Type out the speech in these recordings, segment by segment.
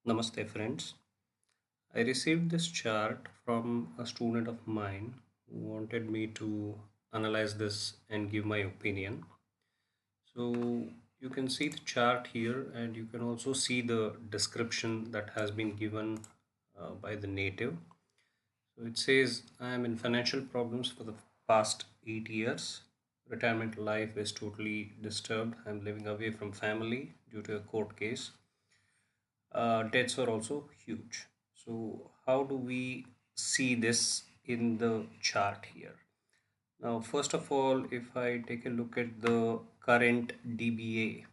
Namaste, friends. I received this chart from a student of mine who wanted me to analyze this and give my opinion. So, you can see the chart here, and you can also see the description that has been given by the native. So, it says, I am in financial problems for the past 8 years. Retirement life is totally disturbed. I'm living away from family due to a court case. Debts were also huge. So, how do we see this in the chart here? Now, first of all, if I take a look at the current DBA,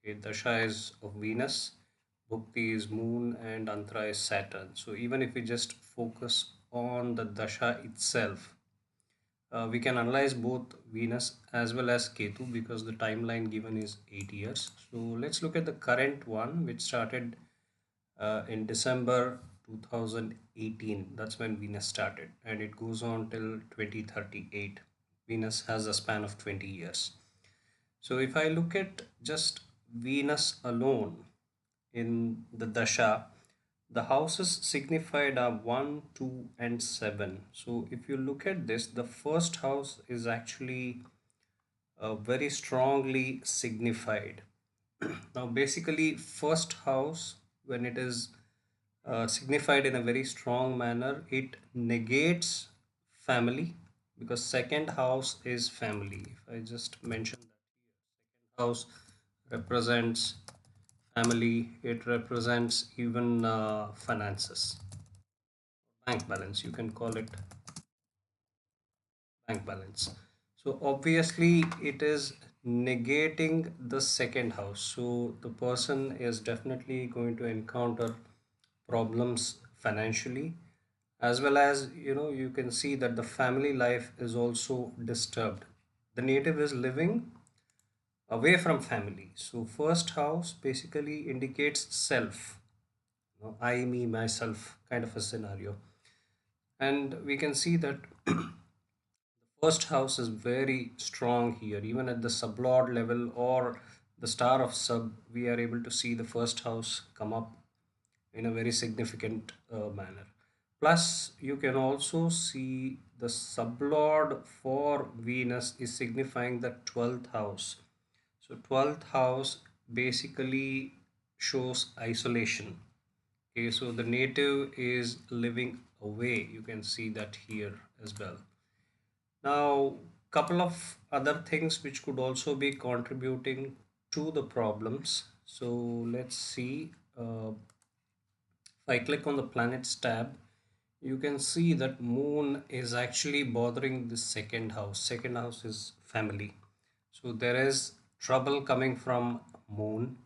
okay, Dasha is of Venus, Bhukti is Moon, and Antra is Saturn. So, even if we just focus on the Dasha itself, we can analyze both Venus as well as Ketu because the timeline given is 8 years. So, let's look at the current one, which started in December 2018. That's when Venus started, and it goes on till 2038. Venus has a span of 20 years. So if I look at just Venus alone in the dasha, the houses signified are 1, 2, and 7. So if you look at this, the first house is actually very strongly signified. Now, basically, first house, when it is signified in a very strong manner, it negates family because second house is family. If I just mention that here, second house represents family, it represents even finances, bank balance, you can call it bank balance. So obviously it is negating the second house. So the person is definitely going to encounter problems financially, as well as you can see that the family life is also disturbed. The native is living away from family. So first house basically indicates self, I, me, myself kind of a scenario. And we can see that first house is very strong here, even at the sublord level or the star of sub, we are able to see the first house come up in a very significant manner. Plus, you can also see the sublord for Venus is signifying the 12th house. So, 12th house basically shows isolation. Okay, so the native is living away. You can see that here as well. Now, couple of other things which could also be contributing to the problems. So let's see. If I click on the planets tab, you can see that Moon is actually bothering the second house. Second house is family. So there is trouble coming from Moon.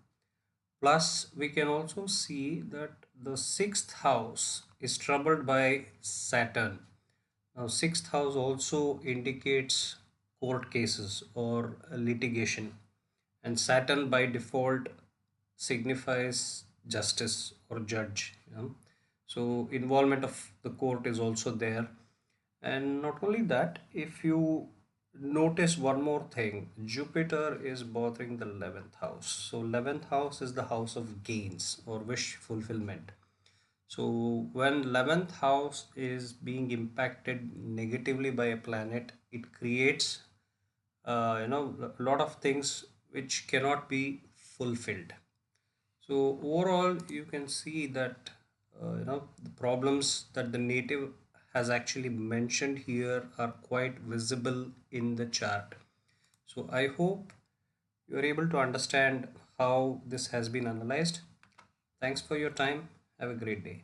Plus, we can also see that the sixth house is troubled by Saturn. Now, sixth house also indicates court cases or litigation, and Saturn by default signifies justice or judge. So, involvement of the court is also there, and not only that, if you notice one more thing, Jupiter is bothering the 11th house. So, 11th house is the house of gains or wish fulfillment. So when 11th house is being impacted negatively by a planet, it creates a lot of things which cannot be fulfilled. So overall, you can see that the problems that the native has actually mentioned here are quite visible in the chart. So I hope you are able to understand how this has been analyzed. Thanks for your time. Have a great day.